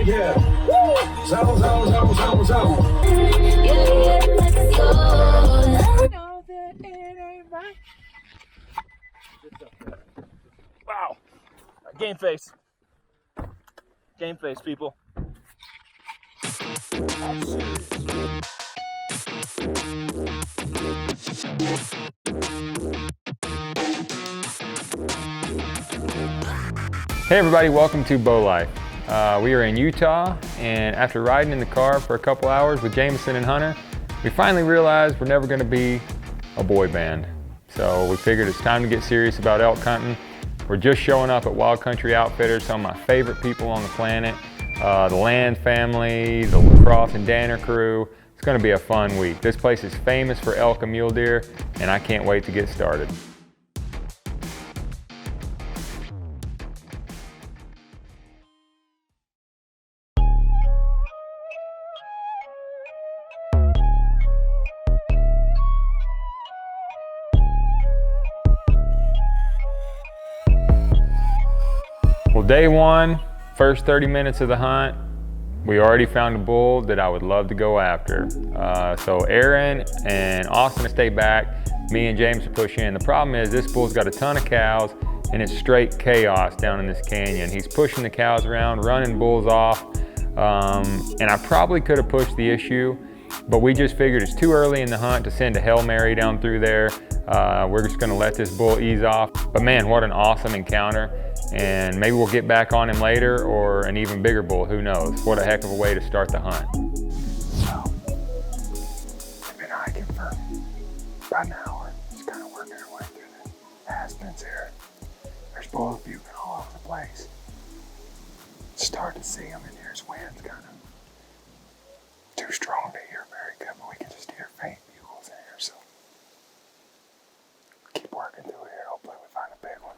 Yeah. Zone, zone, zone, zone, zone. Know that it ain't right. Wow. Game face. Game face, people. Hey everybody, welcome to Bow Life. We are in Utah, and after riding in the car for a couple hours with Jameson and Hunter, we finally realized we're never going to be a boy band. So we figured it's time to get serious about elk hunting. We're just showing up at Wild Country Outfitters, some of my favorite people on the planet, the Land family, the Lacrosse and Danner crew. It's going to be a fun week. This place is famous for elk and mule deer, and I can't wait to get started. Well, day one, first 30 minutes of the hunt, we already found a bull that I would love to go after. So Aaron and Austin stay back, me and James push in. The problem is this bull's got a ton of cows and it's straight chaos down in this canyon. He's pushing the cows around, running bulls off, and I probably could have pushed the issue, but we just figured it's too early in the hunt to send a Hail Mary down through there. We're just gonna let this bull ease off. But man, what an awesome encounter. And maybe we'll get back on him later, or an even bigger bull, who knows. What a heck of a way to start the hunt. So, we've been hiking for about an hour, just kind of working our way through the aspens here. There's bulls puking all over the place. It's starting to see them in here. This wind's kind of too strong to hear very good, but we can just hear faint bugles in here, so keep working through here. Hopefully we find a big one.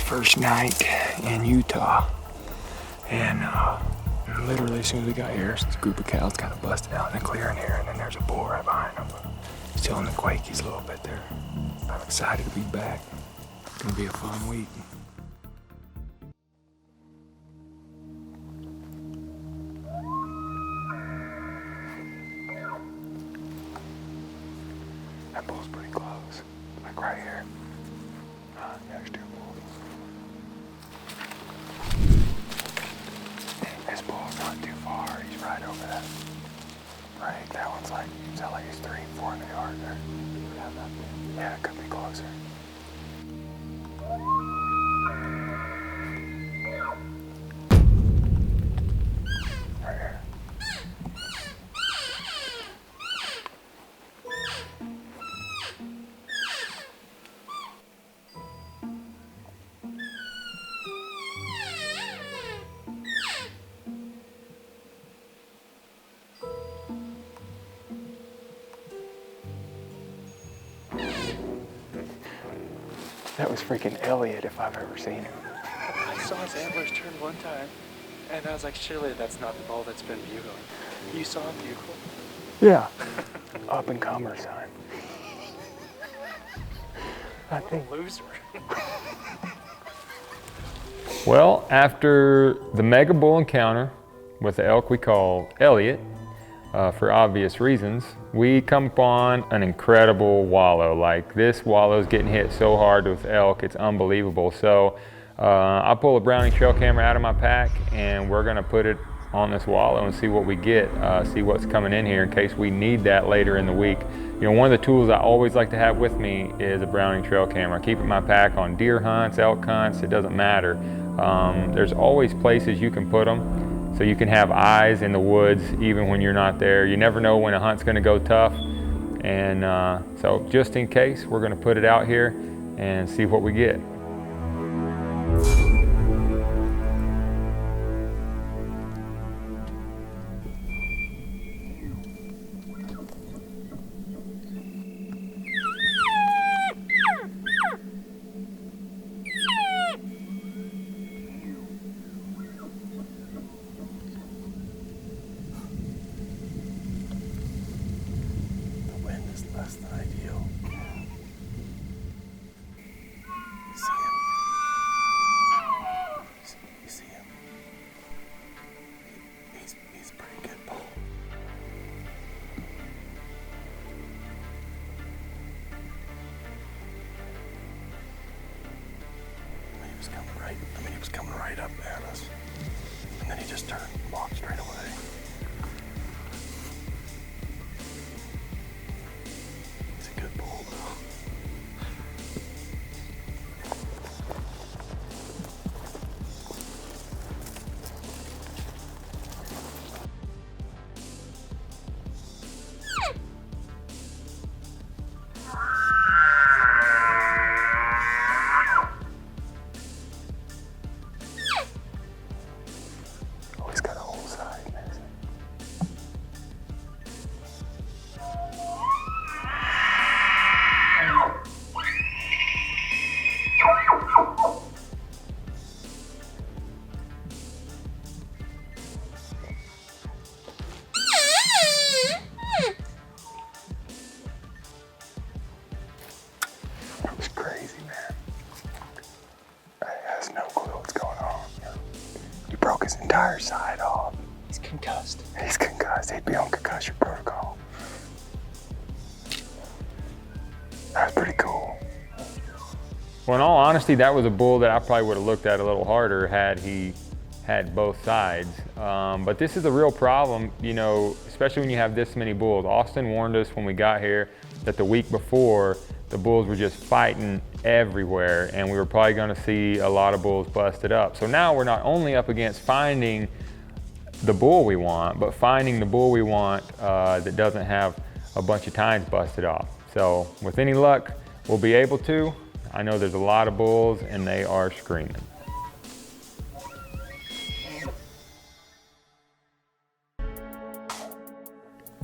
First night in Utah, and literally as soon as we got here, this group of cows kind of busted out in the clearing here, and then there's a bull right behind them. Still in the quakies a little bit there. I'm excited to be back. It's gonna be a fun week. That bull's pretty close, like right here. There's two bulls. This bull's not too far. He's right over that. Right, that one's like, it sounds like he's 3-4 in the yard there. Yeah, it could be closer. Right here. That was freaking Elliot if I've ever seen him. I saw his antlers turn one time, and I was like, surely that's not the bull that's been bugling. You saw him bugle? Yeah. Up and comer, son. I think. Loser. Well, after the mega bull encounter with the elk we call Elliot, for obvious reasons, we come upon an incredible wallow. Like, this wallow is getting hit so hard with elk, it's unbelievable. So I pull a Browning trail camera out of my pack, and we're gonna put it on this wallow and see what we get, see what's coming in here in case we need that later in the week. You know, one of the tools I always like to have with me is a Browning trail camera. I keep it in my pack on deer hunts, elk hunts, it doesn't matter. There's always places you can put them so you can have eyes in the woods even when you're not there. You never know when a hunt's gonna go tough. And so just in case, we're gonna put it out here and see what we get. Less than ideal. You see him? He's a pretty good bull. He was coming right up at us. And then he just turned and walked straight away. His entire side off. He's concussed. He's concussed. He'd be on concussion protocol. That's pretty cool. Well, in all honesty, that was a bull that I probably would have looked at a little harder had he had both sides. But this is a real problem, you know, especially when you have this many bulls. Austin warned us when we got here that the week before, the bulls were just fighting everywhere, and we were probably gonna see a lot of bulls busted up. So now we're not only up against finding the bull we want, but finding the bull we want that doesn't have a bunch of tines busted off. So with any luck, we'll be able to. I know there's a lot of bulls and they are screaming.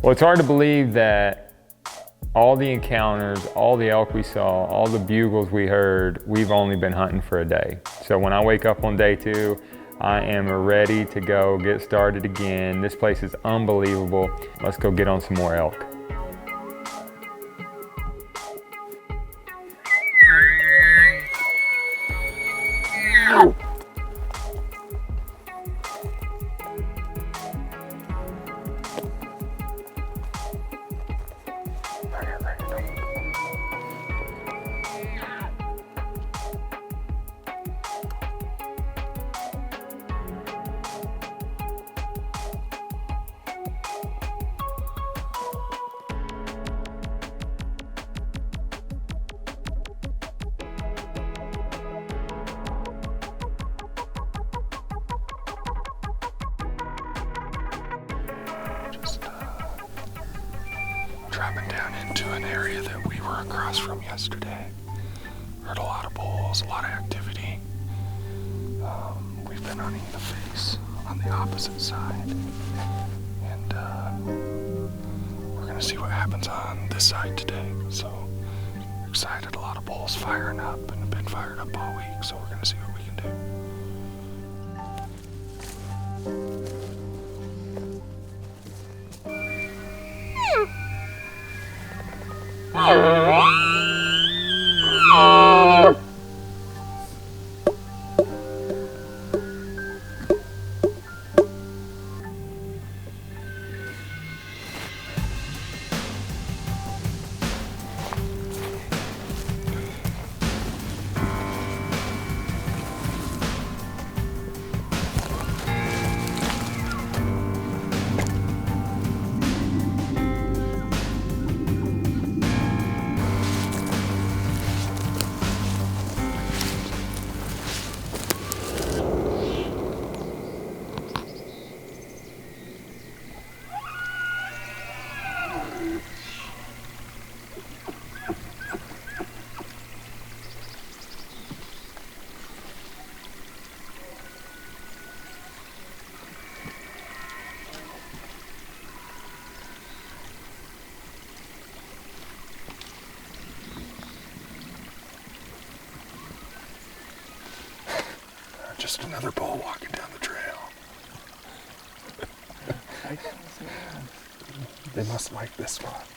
Well, it's hard to believe that all the encounters, all the elk we saw, all the bugles we heard, we've only been hunting for a day. So when I wake up on day 2, I am ready to go get started again. This place is unbelievable. Let's go get on some more elk. Dropping down into an area that we were across from yesterday. Heard a lot of bulls, a lot of activity. We've been hunting the face on the opposite side. And we're gonna see what happens on this side today. So excited. A lot of bulls firing up and have been fired up all week, so we're gonna see what we can do. Just another bull walking down the trail. They must like this spot.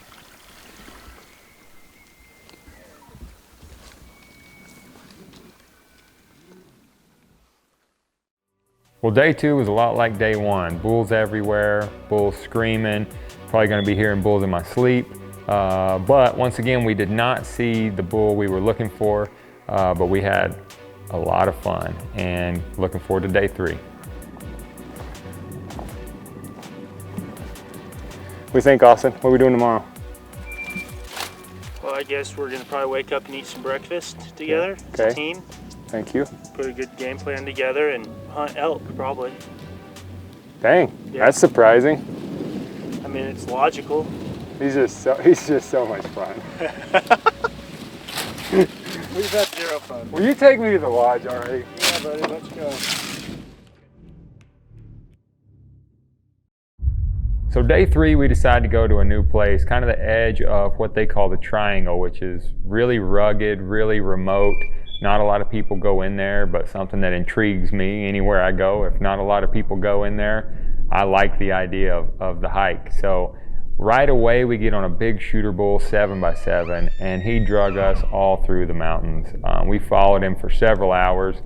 Well, day 2 was a lot like day 1. Bulls everywhere, bulls screaming, probably gonna be hearing bulls in my sleep. But once again, we did not see the bull we were looking for, but we had a lot of fun and looking forward to day 3. What do you think, Austin? What are we doing tomorrow? Well, I guess we're gonna probably wake up and eat some breakfast together as a team. Thank you. Put a good game plan together and hunt elk, probably. Dang, Yeah. that's surprising. I mean, it's logical. He's just so much fun. We've had zero fun. Will you take me to the lodge already? Yeah, buddy, let's go. So day 3, we decided to go to a new place, kind of the edge of what they call the Triangle, which is really rugged, really remote. Not a lot of people go in there, but something that intrigues me anywhere I go. If not a lot of people go in there, I like the idea of the hike. So right away, we get on a big shooter bull 7x7, and he drug us all through the mountains. We followed him for several hours,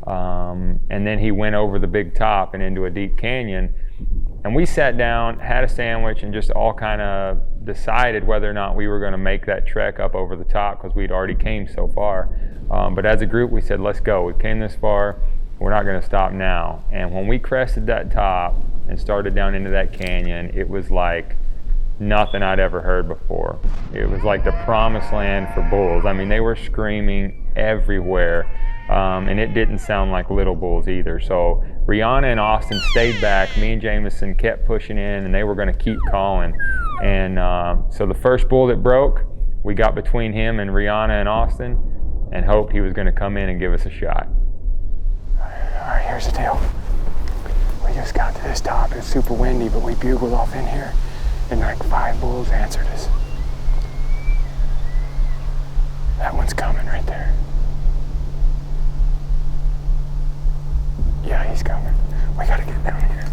and then he went over the big top and into a deep canyon. And we sat down, had a sandwich, and just all kind of decided whether or not we were going to make that trek up over the top because we'd already came so far. But as a group, we said, let's go. We came this far. We're not going to stop now. And when we crested that top and started down into that canyon, it was like nothing I'd ever heard before. It was like the promised land for bulls. I mean, they were screaming everywhere. And it didn't sound like little bulls either. So Rihanna and Austin stayed back. Me and Jameson kept pushing in, and they were going to keep calling. And so the first bull that broke, we got between him and Rihanna and Austin and hoped he was going to come in and give us a shot. All right, here's the deal. We just got to this top. It's super windy, but we bugled off in here, and like 5 bulls answered us. That one's coming right there. Yeah, he's coming. We gotta get down here.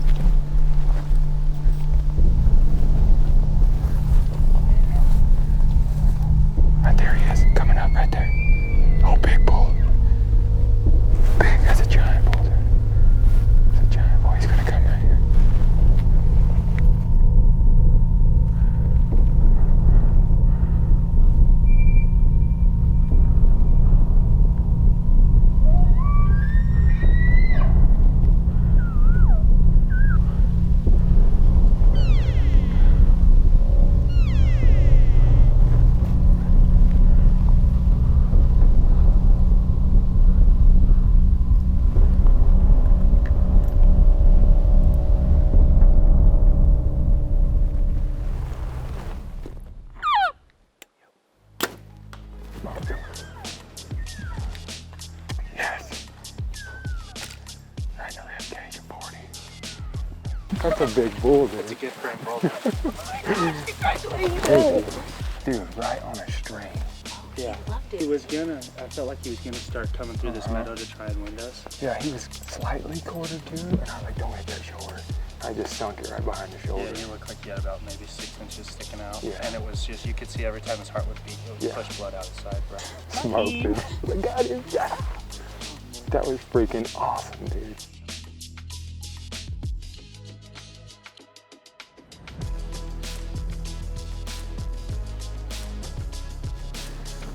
Right there he is, coming up right there. Oh, big bull. Big, that's a giant bull, dude. That's a giant bull. He's gonna come right here. That's a big bull, dude. It's a good frame bull. Dude, right on a string. Yeah. He was gonna, I felt like he was gonna start coming through this meadow to try and wind us. Yeah, he was slightly quarter too, and I was like, don't hit that shoulder. I just sunk it right behind the shoulder. Yeah, you looked like you had about maybe 6 inches sticking out. Yeah. And it was just, you could see every time his heart would beat, it would Yeah. push blood out his side, bro. Smoked it. I got it. Yeah. That was freaking awesome, dude.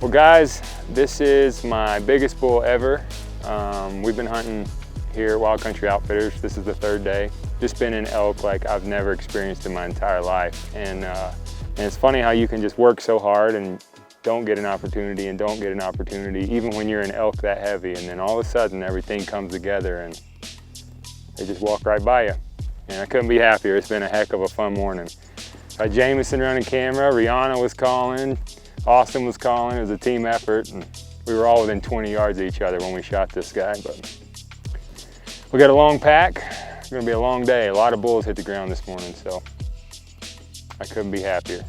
Well guys, this is my biggest bull ever. We've been hunting here at Wild Country Outfitters. This is the 3rd day. Just been in elk like I've never experienced in my entire life. And it's funny how you can just work so hard and don't get an opportunity and don't get an opportunity, even when you're in elk that heavy. And then all of a sudden everything comes together and they just walk right by you. And I couldn't be happier. It's been a heck of a fun morning. Got Jameson running camera, Rihanna was calling, Austin was calling. It was a team effort, and we were all within 20 yards of each other when we shot this guy. But we got a long pack. It's gonna be a long day. A lot of bulls hit the ground this morning, so I couldn't be happier.